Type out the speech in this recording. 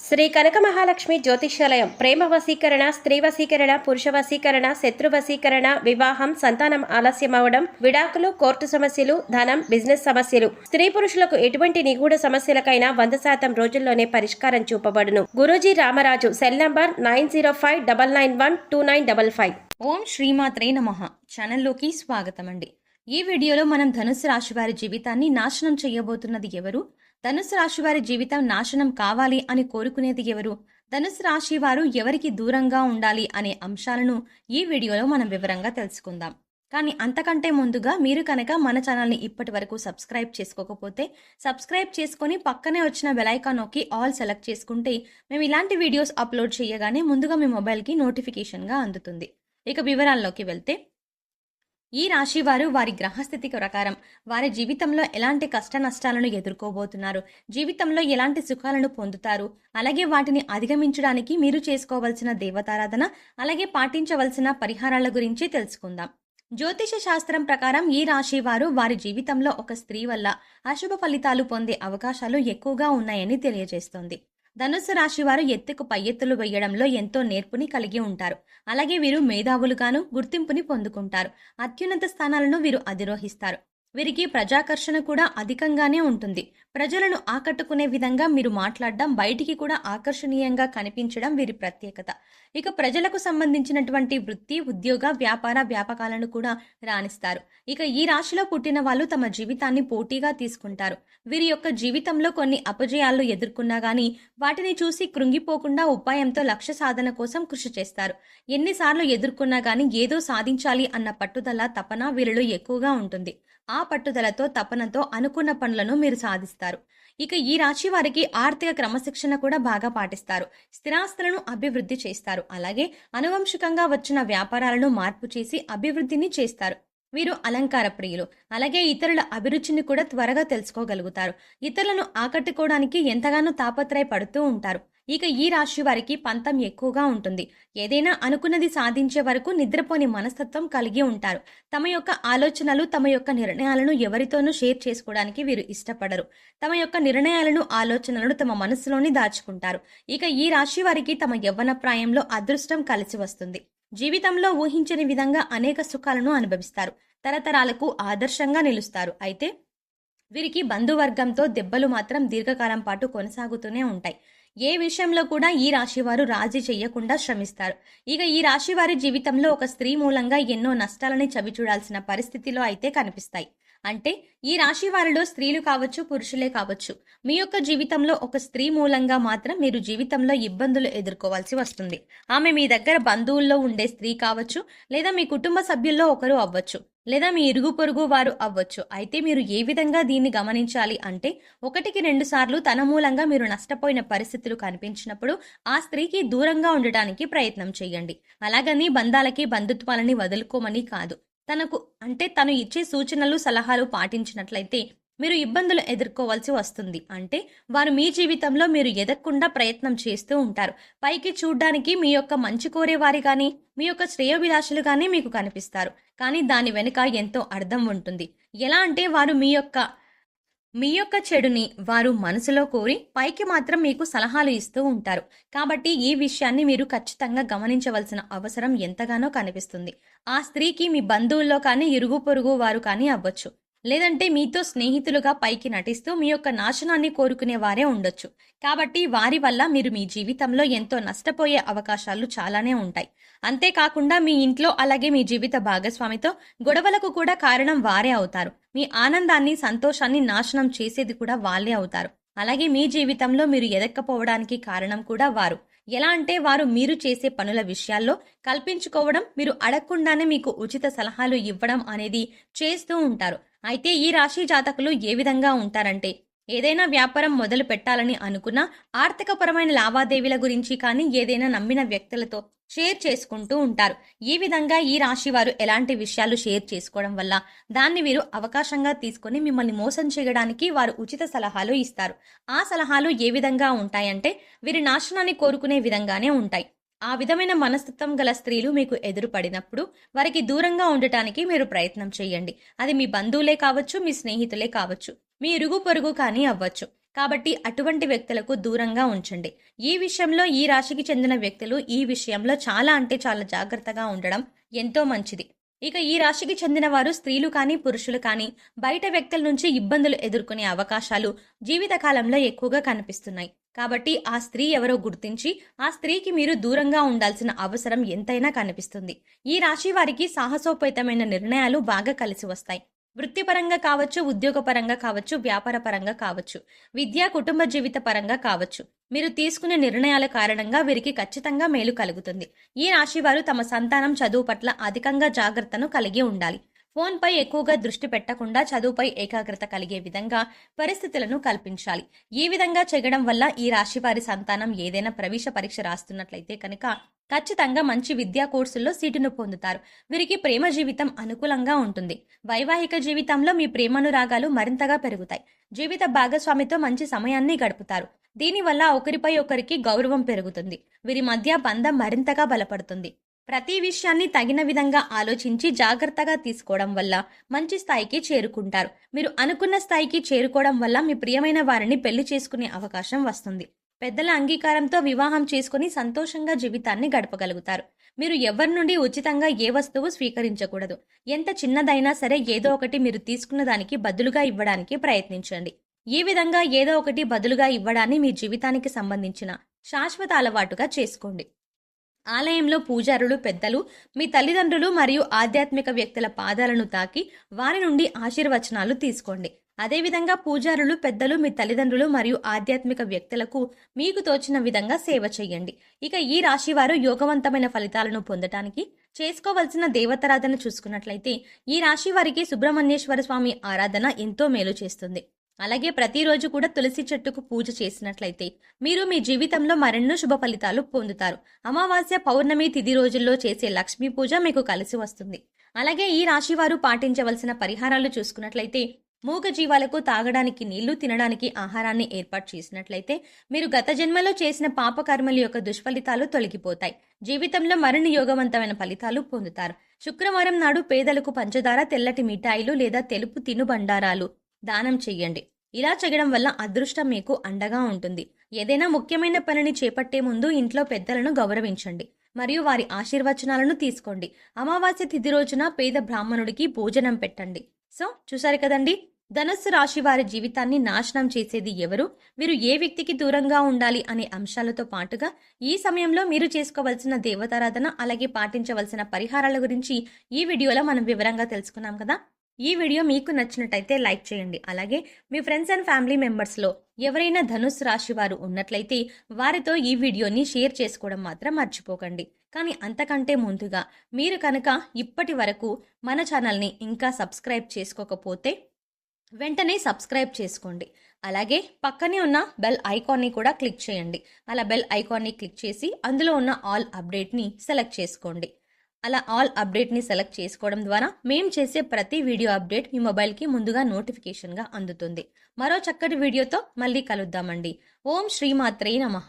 శ్రీ కనక మహాలక్ష్మి జ్యోతిష్యాలయం ప్రేమ వశీకరణ, స్త్రీ వశీకరణ, పురుష వశీకరణ, శత్రు వశీకరణ, వివాహం, సంతానం ఆలస్యం అవడం, విడాకులు, కోర్టు సమస్యలు, ధనం, బిజినెస్ సమస్యలు, స్త్రీ పురుషులకు ఎటువంటి నిగూఢ సమస్యలకైనా 100% రోజుల్లోనే పరిష్కారం చూపబడును. గురూజీ రామరాజు. Cell number 9059912955. ఓం శ్రీమాత్రే నమః. ఛానల్లోకి స్వాగతం అండి. ఈ వీడియోలో మనం ధనుసు రాశి వారి జీవితాన్ని నాశనం చేయబోతున్నది ఎవరు, ధనుసు రాశి వారి జీవితం నాశనం కావాలి అని కోరుకునేది ఎవరు, ధనుసు రాశి వారు ఎవరికి దూరంగా ఉండాలి అనే అంశాలను ఈ వీడియోలో మనం వివరంగా తెలుసుకుందాం. కానీ అంతకంటే ముందుగా మీరు కనుక మన ఛానల్ని ఇప్పటి వరకు సబ్స్క్రైబ్ చేసుకోకపోతే సబ్స్క్రైబ్ చేసుకొని పక్కనే వచ్చిన బెల్ ఐకాన్ నొక్కి ఆల్ సెలెక్ట్ చేసుకుంటే మేము ఇలాంటి వీడియోస్ అప్లోడ్ చేయగానే ముందుగా మీ మొబైల్కి నోటిఫికేషన్గా అందుతుంది. ఇక వివరాల్లోకి వెళ్తే, ఈ రాశి వారు వారి గ్రహస్థితి ప్రకారం వారి జీవితంలో ఎలాంటి కష్ట నష్టాలను ఎదుర్కోబోతున్నారు, జీవితంలో ఎలాంటి సుఖాలను పొందుతారు, అలాగే వాటిని అధిగమించడానికి మీరు చేసుకోవాల్సిన దేవతారాధన, అలాగే పాటించవలసిన పరిహారాల గురించి తెలుసుకుందాం. జ్యోతిష శాస్త్రం ప్రకారం ఈ రాశి వారు వారి జీవితంలో ఒక స్త్రీ వల్ల అశుభ ఫలితాలు పొందే అవకాశాలు ఎక్కువగా ఉన్నాయని తెలియజేస్తోంది. ధనుస్సు రాశి వారు ఎత్తుకు పై ఎత్తులు వేయడంలో ఎంతో నేర్పుని కలిగి ఉంటారు. అలాగే వీరు మేధావులుగాను గుర్తింపుని పొందుకుంటారు. అత్యున్నత స్థానాలను వీరు అధిరోహిస్తారు. వీరికి ప్రజాకర్షణ కూడా అధికంగానే ఉంటుంది. ప్రజలను ఆకట్టుకునే విధంగా మీరు మాట్లాడడం, బయటికి కూడా ఆకర్షణీయంగా కనిపించడం వీరి ప్రత్యేకత. ఇక ప్రజలకు సంబంధించినటువంటి వృత్తి, ఉద్యోగ, వ్యాపకాలను కూడా రాణిస్తారు. ఇక ఈ రాశిలో పుట్టిన వాళ్ళు తమ జీవితాన్ని పోటీగా తీసుకుంటారు. వీరి యొక్క జీవితంలో కొన్ని అపజయాలు ఎదుర్కొన్నా గానీ వాటిని చూసి కృంగిపోకుండా ఉపాయంతో లక్ష్య సాధన కోసం కృషి చేస్తారు. ఎన్నిసార్లు ఎదుర్కొన్నా గానీ ఏదో సాధించాలి అన్న పట్టుదల, తపన వీరిలో ఎక్కువగా ఉంటుంది. ఆ పట్టుదలతో, తపనతో అనుకున్న పనులను మీరు సాధిస్తారు. ఇక ఈ రాశి వారికి ఆర్థిక క్రమశిక్షణ కూడా బాగా పాటిస్తారు. స్థిరాస్తులను అభివృద్ధి చేస్తారు. అలాగే అనువంశికంగా వచ్చిన వ్యాపారాలను మార్పు చేసి అభివృద్ధిని చేస్తారు. వీరు అలంకార ప్రియులు. అలాగే ఇతరుల అభిరుచిని కూడా త్వరగా తెలుసుకోగలుగుతారు. ఇతరులను ఆకట్టుకోవడానికి ఎంతగానో తాపత్రయపడుతూ ఉంటారు. ఇక ఈ రాశి వారికి పంతం ఎక్కువగా ఉంటుంది. ఏదైనా అనుకున్నది సాధించే వరకు నిద్రపోని మనస్తత్వం కలిగి ఉంటారు. తమ యొక్క ఆలోచనలు, తమ యొక్క నిర్ణయాలను ఎవరితోనూ షేర్ చేసుకోవడానికి వీరు ఇష్టపడరు. తమ యొక్క నిర్ణయాలను, ఆలోచనలను తమ మనసులోని దాచుకుంటారు. ఇక ఈ రాశి వారికి తమ యవ్వన ప్రాయంలో అదృష్టం కలిసి వస్తుంది. జీవితంలో ఊహించని విధంగా అనేక సుఖాలను అనుభవిస్తారు. తరతరాలకు ఆదర్శంగా నిలుస్తారు. అయితే వీరికి బంధువర్గంతో దెబ్బలు మాత్రం దీర్ఘకాలం పాటు కొనసాగుతూనే ఉంటాయి. ఏ విషయంలో కూడా ఈ రాశివారు రాజీ చెయ్యకుండా శ్రమిస్తారు. ఇక ఈ రాశివారి జీవితంలో ఒక స్త్రీ మూలంగా ఎన్నో నష్టాలని చవిచూడాల్సిన పరిస్థితిలో అయితే కనిపిస్తాయి. అంటే ఈ రాశి వారిలో స్త్రీలు కావచ్చు, పురుషులే కావచ్చు, మీ యొక్క జీవితంలో ఒక స్త్రీ మూలంగా మాత్రం మీరు జీవితంలో ఇబ్బందులు ఎదుర్కోవాల్సి వస్తుంది. ఆమె మీ దగ్గర బంధువుల్లో ఉండే స్త్రీ కావచ్చు, లేదా మీ కుటుంబ సభ్యుల్లో ఒకరు అవ్వచ్చు, లేదా మీ ఇరుగు పొరుగు వారు అవ్వచ్చు. అయితే మీరు ఏ విధంగా దీన్ని గమనించాలి అంటే, 1-2 సార్లు తన మూలంగా మీరు నష్టపోయిన పరిస్థితులు కనిపించినప్పుడు ఆ స్త్రీకి దూరంగా ఉండటానికి ప్రయత్నం చేయండి. అలాగని బంధాలకి, బంధుత్వాలని వదులుకోమని కాదు. తను ఇచ్చే సూచనలు, సలహాలు పాటించినట్లయితే మీరు ఇబ్బందులు ఎదుర్కోవాల్సి వస్తుంది. అంటే వారు మీ జీవితంలో మీరు ఎదగకుండా ప్రయత్నం చేస్తూ ఉంటారు. పైకి చూడ్డానికి మీ యొక్క మంచి కోరేవారి కానీ, మీ యొక్క శ్రేయోభిలాషులు కానీ మీకు కనిపిస్తారు. కానీ దాని వెనుక ఎంతో అర్థం ఉంటుంది. ఎలా అంటే వారు మీ యొక్క చెడుని వారు మనసులో కోరి పైకి మాత్రం మీకు సలహాలు ఇస్తూ ఉంటారు. కాబట్టి ఈ విషయాన్ని మీరు ఖచ్చితంగా గమనించవలసిన అవసరం ఎంతగానో కనిపిస్తుంది. ఆ స్త్రీకి మీ బంధువుల్లో కానీ, ఇరుగు పొరుగు వారు కానీ అవ్వచ్చు. లేదంటే మీతో స్నేహితులుగా పైకి నటిస్తూ మీ యొక్క నాశనాన్ని కోరుకునే వారే ఉండొచ్చు. కాబట్టి వారి వల్ల మీరు మీ జీవితంలో ఎంతో నష్టపోయే అవకాశాలు చాలానే ఉంటాయి. అంతేకాకుండా మీ ఇంట్లో, అలాగే మీ జీవిత భాగస్వామితో గొడవలకు కూడా కారణం వారే అవుతారు. మీ ఆనందాన్ని, సంతోషాన్ని నాశనం చేసేది కూడా వాళ్ళే అవుతారు. అలాగే మీ జీవితంలో మీరు ఎదక్కపోవడానికి కారణం కూడా వారు. ఎలా అంటే వారు మీరు చేసే పనుల విషయాల్లో కల్పించుకోవడం, మీరు అడగకుండానే మీకు ఉచిత సలహాలు ఇవ్వడం అనేది చేస్తూ ఉంటారు. అయితే ఈ రాశి జాతకులు ఏ విధంగా ఉంటారంటే, ఏదైనా వ్యాపారం మొదలు పెట్టాలని అనుకున్నా, ఆర్థికపరమైన లావాదేవీల గురించి కానీ ఏదైనా నమ్మిన వ్యక్తులతో షేర్ చేసుకుంటూ ఉంటారు. ఈ విధంగా ఈ రాశి వారు ఎలాంటి విషయాలు షేర్ చేసుకోవడం వల్ల దాన్ని వీరు అవకాశంగా తీసుకొని మిమ్మల్ని మోసం చేయడానికి వారు ఉచిత సలహాలు ఇస్తారు. ఆ సలహాలు ఏ విధంగా ఉంటాయంటే వీరి నాశనాన్ని కోరుకునే విధంగానే ఉంటాయి. ఆ విధమైన మనస్తత్వం గల స్త్రీలు మీకు ఎదురుపడినప్పుడు వారికి దూరంగా ఉండటానికి మీరు ప్రయత్నం చేయండి. అది మీ బంధువులే కావచ్చు, మీ స్నేహితులే కావచ్చు, మీ ఇరుగు పొరుగు కానీ అవ్వచ్చు. కాబట్టి అటువంటి వ్యక్తులకు దూరంగా ఉంచండి. ఈ విషయంలో ఈ రాశికి చెందిన వ్యక్తులు ఈ విషయంలో చాలా అంటే చాలా జాగ్రత్తగా ఉండడం ఎంతో మంచిది. ఇక ఈ రాశికి చెందిన వారు స్త్రీలు కానీ పురుషులు కానీ బయట వ్యక్తుల నుంచి ఇబ్బందులు ఎదుర్కొనే అవకాశాలు జీవితకాలంలో ఎక్కువగా కనిపిస్తున్నాయి. కాబట్టి ఆ స్త్రీ ఎవరో గుర్తించి ఆ స్త్రీకి మీరు దూరంగా ఉండాల్సిన అవసరం ఎంతైనా కనిపిస్తుంది. ఈ రాశి వారికి సాహసోపేతమైన నిర్ణయాలు బాగా కలిసి వస్తాయి. వృత్తిపరంగా కావచ్చు, ఉద్యోగపరంగా కావచ్చు, వ్యాపార పరంగా కావచ్చు, విద్య కుటుంబ జీవిత పరంగా కావచ్చు, మీరు తీసుకునే నిర్ణయాల కారణంగా వీరికి ఖచ్చితంగా మేలు కలుగుతుంది. ఈ రాశి వారు తమ సంతానం చదువు పట్ల అధికంగా జాగ్రత్తను కలిగి ఉండాలి. ఫోన్పై ఎక్కువగా దృష్టి పెట్టకుండా చదువుపై ఏకాగ్రత కలిగే విధంగా పరిస్థితులను కల్పించాలి. ఈ విధంగా చేయడం వల్ల ఈ రాశి వారి సంతానం ఏదైనా ప్రవేశ పరీక్ష రాస్తున్నట్లయితే కనుక ఖచ్చితంగా మంచి విద్యా కోర్సుల్లో సీటును పొందుతారు. వీరికి ప్రేమ జీవితం అనుకూలంగా ఉంటుంది. వైవాహిక జీవితంలో మీ ప్రేమానురాగాలు మరింతగా పెరుగుతాయి. జీవిత భాగస్వామితో మంచి సమయాన్ని గడుపుతారు. దీనివల్ల ఒకరిపై ఒకరికి గౌరవం పెరుగుతుంది. వీరి మధ్య బంధం మరింతగా బలపడుతుంది. ప్రతి విషయాన్ని తగిన విధంగా ఆలోచించి జాగ్రత్తగా తీసుకోవడం వల్ల మంచి స్థాయికి చేరుకుంటారు. మీరు అనుకున్న స్థాయికి చేరుకోవడం వల్ల మీ ప్రియమైన వారిని పెళ్లి చేసుకునే అవకాశం వస్తుంది. పెద్దల అంగీకారంతో వివాహం చేసుకుని సంతోషంగా జీవితాన్ని గడపగలుగుతారు. మీరు ఎవరి నుండి ఉచితంగా ఏ వస్తువు స్వీకరించకూడదు. ఎంత చిన్నదైనా సరే ఏదో ఒకటి మీరు తీసుకున్న దానికి బదులుగా ఇవ్వడానికి ప్రయత్నించండి. ఈ విధంగా ఏదో ఒకటి బదులుగా ఇవ్వడాన్ని మీ జీవితానికి సంబంధించిన శాశ్వత అలవాటుగా చేసుకోండి. ఆలయంలో పూజారులు పెద్దలు మీ తల్లిదండ్రులు మరియు ఆధ్యాత్మిక వ్యక్తుల పాదాలను తాకి వారి నుండి ఆశీర్వచనాలు తీసుకోండి. అదేవిధంగా పూజారులు పెద్దలు మీ తల్లిదండ్రులు మరియు ఆధ్యాత్మిక వ్యక్తులకు మీకు తోచిన విధంగా సేవ చేయండి. ఇక ఈ రాశి వారు యోగవంతమైన ఫలితాలను పొందటానికి చేసుకోవలసిన దేవతారాధన చూసుకున్నట్లయితే ఈ రాశి వారికి సుబ్రహ్మణ్యేశ్వర స్వామి ఆరాధన ఎంతో మేలు చేస్తుంది. అలాగే ప్రతిరోజు కూడా తులసి చెట్టుకు పూజ చేసినట్లయితే మీరు మీ జీవితంలో మరెన్నో శుభ ఫలితాలు పొందుతారు. అమావాస్య పౌర్ణమి తిథి రోజుల్లో చేసే లక్ష్మీ పూజ మీకు కలిసి వస్తుంది. అలాగే ఈ రాశి వారు పాటించవలసిన పరిహారాలు చూసుకున్నట్లయితే మూగ జీవాలకు తాగడానికి నీళ్లు, తినడానికి ఆహారాన్ని ఏర్పాటు చేసినట్లయితే మీరు గత జన్మలో చేసిన పాపకర్మల యొక్క దుష్ఫలితాలు తొలగిపోతాయి. జీవితంలో మరిన్ని యోగవంతమైన ఫలితాలు పొందుతారు. శుక్రవారం నాడు పేదలకు పంచదార, తెల్లటి మిఠాయిలు లేదా తెలుపు తినుబండారాలు దానం చెయ్యండి. ఇలా చేయడం వల్ల అదృష్టం మీకు అండగా ఉంటుంది. ఏదైనా ముఖ్యమైన పనిని చేపట్టే ముందు ఇంట్లో పెద్దలను గౌరవించండి మరియు వారి ఆశీర్వచనాలను తీసుకోండి. అమావాస్య తిథి రోజున పేద బ్రాహ్మణుడికి భోజనం పెట్టండి. సో చూసారు కదండి, ధనుస్సు రాశి వారి జీవితాన్ని నాశనం చేసేది ఎవరు, వీరు ఏ వ్యక్తికి దూరంగా ఉండాలి అనే అంశాలతో పాటుగా ఈ సమయంలో మీరు చేసుకోవలసిన దేవతారాధన అలాగే పాటించవలసిన పరిహారాల గురించి ఈ వీడియోలో మనం వివరంగా తెలుసుకున్నాం కదా. ఈ వీడియో మీకు నచ్చినట్టయితే లైక్ చేయండి. అలాగే మీ ఫ్రెండ్స్ అండ్ ఫ్యామిలీ మెంబర్స్లో ఎవరైనా ధనుస్సు రాశి వారు ఉన్నట్లయితే వారితో ఈ వీడియోని షేర్ చేసుకోవడం మాత్రం మర్చిపోకండి. కానీ అంతకంటే ముందుగా మీరు కనుక ఇప్పటి వరకు మన ఛానల్ని ఇంకా సబ్స్క్రైబ్ చేసుకోకపోతే వెంటనే సబ్స్క్రైబ్ చేసుకోండి. అలాగే పక్కనే ఉన్న బెల్ ఐకాన్ని కూడా క్లిక్ చేయండి. అలా బెల్ ఐకాన్ని క్లిక్ చేసి అందులో ఉన్న ఆల్ అప్డేట్ని సెలెక్ట్ చేసుకోండి. అలా ఆల్ అప్డేట్ని సెలెక్ట్ చేసుకోవడం ద్వారా మేము చేసే ప్రతి వీడియో అప్డేట్ మీ మొబైల్కి ముందుగా నోటిఫికేషన్గా అందుతుంది. మరో చక్కటి వీడియోతో మళ్ళీ కలుద్దామండి. ఓం శ్రీమాత్రే నమః.